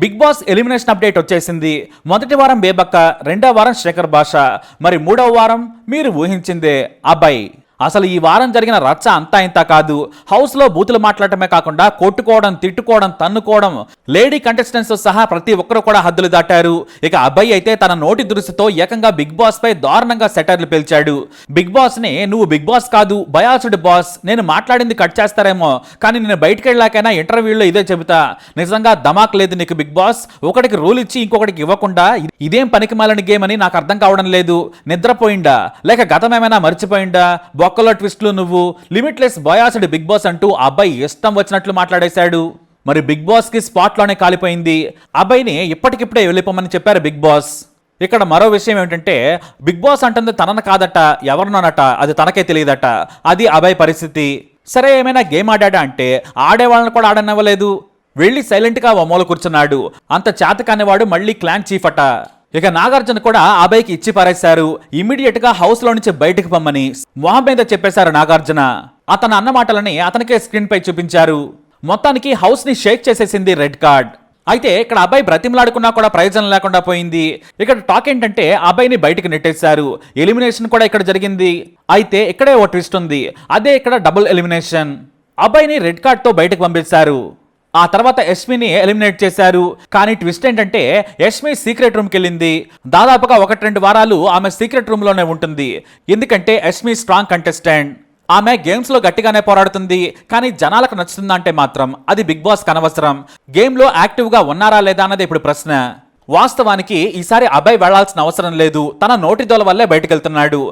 Big boss elimination update వచ్చేసింది. మొదటి వారం బేబక్క, రెండో వారం శేఖర్ భాష, మరి మూడవ వారం మీరు ఊహించిందే అబ్బాయి. అసలు ఈ వారం జరిగిన రచ్చ అంతా ఇంత కాదు. హౌస్లో బూతులు మాట్లాడటమే కాకుండా కొట్టుకోవడం, తిట్టుకోవడం, తన్నుకోవడం, లేడీ కంటెస్టెంట్స్ సహా ప్రతి ఒక్కరు కూడా హద్దులు దాటారు. ఇక అబ్బాయి అయితే తన నోటి దురుసుతో ఏకంగా బిగ్ బాస్ పై దారుణంగా సెటర్లు పేల్చాడు. బిగ్ బాస్ ని నువ్వు బిగ్ బాస్ కాదు, బయాస్డ్ బాస్, నేను మాట్లాడింది కట్ చేస్తారేమో కానీ నేను బయటకు వెళ్ళాకైనా ఇంటర్వ్యూలో ఇదే చెబుతా, నిజంగా ధమాక్ లేదు నీకు బిగ్ బాస్, ఒకటికి రూల్ ఇచ్చి ఇంకొకటికి ఇవ్వకుండా ఇదేం పనికిమాలిన గేమ్ అని నాకు అర్థం కావడం లేదు. నిద్రపోయిందా లేక గతం ఏమైనా మర్చిపోయిందా? బొక్కలో ట్విస్ట్లు నువ్వు, లిమిట్లెస్ బయాస్డ్ బిగ్ బాస్ అంటూ అబ్బాయి ఇష్టం వచ్చినట్లు మాట్లాడేశాడు. మరి బిగ్ బాస్ కి స్పాట్ లోనే కాలిపోయింది. అబ్బాయిని ఇప్పటికిప్పుడే వెళ్ళిపోమని చెప్పారు బిగ్ బాస్. ఇక్కడ మరో విషయం ఏమిటంటే బిగ్ బాస్ అంటుంది తనను కాదట, ఎవరినోనట, అది తనకే తెలియదట. అది అబ్బాయి పరిస్థితి. సరే ఏమైనా గేమ్ ఆడా అంటే ఆడేవాళ్ళని కూడా ఆడనివ్వలేదు. వెళ్ళి సైలెంట్ గా ఓ మూల కూర్చున్నాడు. అంత చేతకానివాడు మళ్ళీ క్లాన్ చీఫ్ అట. ఇక నాగార్జున కూడా అబ్బాయికి ఇచ్చి పారేశారు. ఇమ్మీడియట్ గా హౌస్ లో నుంచి బయటకు పమ్మని మొహం మీద చెప్పేశారు నాగార్జున. అతను అన్న మాటలని అతనికే స్క్రీన్ పై చూపించారు. మొత్తానికి హౌస్ ని షేక్ చేసేసింది రెడ్ కార్డ్. అయితే ఇక్కడ అబ్బాయి బ్రతిమలాడుకున్నా కూడా ప్రయోజనం లేకుండా పోయింది. ఇక్కడ టాక్ ఏంటంటే అబ్బాయిని బయటకు నెట్టేశారు. ఎలిమినేషన్ కూడా ఇక్కడ జరిగింది. అయితే ఇక్కడే ఓ ట్విస్ట్ ఉంది. అదే ఇక్కడ డబుల్ ఎలిమినేషన్. అబ్బాయిని రెడ్ కార్డ్ తో బయటకు పంపించారు. ఆ తర్వాత యష్మిని ఎలిమినేట్ చేశారు. కానీ ట్విస్ట్ ఏంటంటే యష్మి సీక్రెట్ రూమ్కి వెళ్ళింది. దాదాపుగా 1-2 వారాలు ఆమె సీక్రెట్ రూమ్ లోనే ఉంటుంది. ఎందుకంటే యష్మి స్ట్రాంగ్ కంటెస్టెంట్. ఆమె గేమ్స్ లో గట్టిగానే పోరాడుతుంది. కానీ జనాలకు నచ్చుతుందంటే మాత్రం అది బిగ్ బాస్ కనవసరం. గేమ్ లో యాక్టివ్ గా ఉన్నారా లేదా అన్నది ఇప్పుడు ప్రశ్న. వాస్తవానికి ఈసారి అబ్బాయి వెళ్లాల్సిన అవసరం లేదు. తన నోటి దోల వల్లే బయటకు వెళ్తున్నాడు.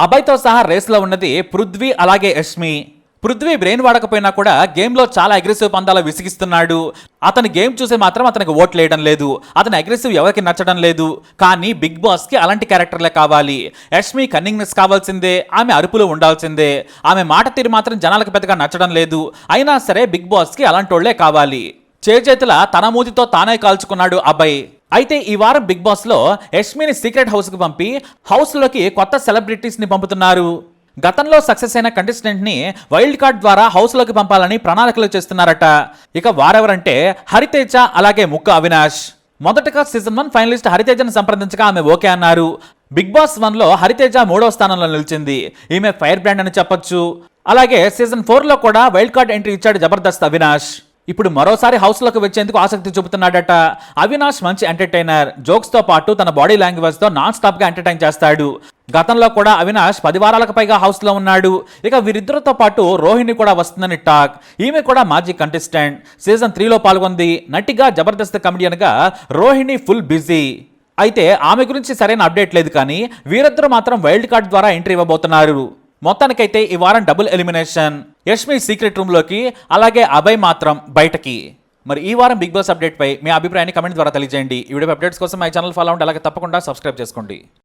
అబ్బాయితో సహా రేస్ లో ఉన్నది పృథ్వీ అలాగే యష్మి. పృథ్వీ బ్రెయిన్ వాడకపోయినా కూడా గేమ్లో చాలా అగ్రెసివ్ పందాలు విసిగిస్తున్నాడు. అతని గేమ్ చూసి మాత్రం అతనికి ఓట్లు వేయడం లేదు. అతని అగ్రెసివ్ ఎవరికి నచ్చడం లేదు. కానీ బిగ్ బాస్కి అలాంటి క్యారెక్టర్లే కావాలి. యష్మి కన్నింగ్నెస్ కావాల్సిందే, ఆమె అరుపులు ఉండాల్సిందే. ఆమె మాట తీరు మాత్రం జనాలకు పెద్దగా నచ్చడం లేదు. అయినా సరే బిగ్ బాస్కి అలాంటి వాళ్లే కావాలి. చేతుల తన మూతితో తానే కాల్చుకున్నాడు అబ్బాయి. అయితే ఈ వారం బిగ్ బాస్ లో యష్మిని సీక్రెట్ హౌస్ కి పంపి హౌస్ లోకి కొత్త సెలబ్రిటీస్ ని పంపుతున్నారు. గతంలో సక్సెస్ అయిన కంటెస్టెంట్ ని వైల్డ్ కార్డ్ ద్వారా హౌస్ లోకి పంపాలని ప్రణాళికలు చేస్తున్నారట. ఇక వారెవరంటే హరితేజ అలాగే ముక్క అవినాష్. మొదటగా సీజన్ 1 ఫైనలిస్ట్ హరితేజను సంప్రదించగా ఆమె ఓకే అన్నారు. బిగ్ బాస్ 1 లో హరితేజ 3వ స్థానంలో నిలిచింది. ఈమె ఫైర్ బ్రాండ్ అని చెప్పొచ్చు. అలాగే సీజన్ 4 లో కూడా వైల్డ్ కార్డ్ ఎంట్రీ ఇచ్చాడు జబర్దస్త్ అవినాష్. ఇప్పుడు మరోసారి హౌస్ లోకి వచ్చేందుకు ఆసక్తి చూపుతున్నాడట. అవినాష్ మంచి ఎంటర్టైనర్. జోక్స్ తో పాటు తన బాడీ లాంగ్వేజ్ తో నాన్ స్టాప్ గా ఎంటర్టైన్ చేస్తాడు. గతంలో కూడా అవినాష్ 10 వారాలకు పైగా హౌస్ లో ఉన్నాడు. ఇక వీరిద్దరితో పాటు రోహిణి కూడా వస్తుందని టాక్. ఈమె కూడా మాజీ కంటెస్టెంట్. సీజన్ 3 లో పాల్గొంది. నటిగా జబర్దస్త్ కమెడియన్ గా రోహిణి ఫుల్ బిజీ. అయితే ఆమె గురించి సరైన అప్డేట్ లేదు. కానీ వీరిద్దరూ మాత్రం వైల్డ్ కార్డ్ ద్వారా ఎంట్రీ ఇవ్వబోతున్నారు. మొత్తానికైతే ఈ వారం double elimination. Yashmi secret room లోకి, అలాగే అభయ్ మాత్రం బయటకి. మరి ఈ వారం బిగ్ బాస్ అప్డేట్ పై మీ అభిప్రాయాన్ని కమెంట్ ద్వారా తెలియజేయండి. ఈ వీడియో అప్డేట్స్ కోసం మై ఛానల్ ఫాలో అవ్వండి. అలాగే తప్పకుండా సబ్స్క్రైబ్ చేసుకోండి.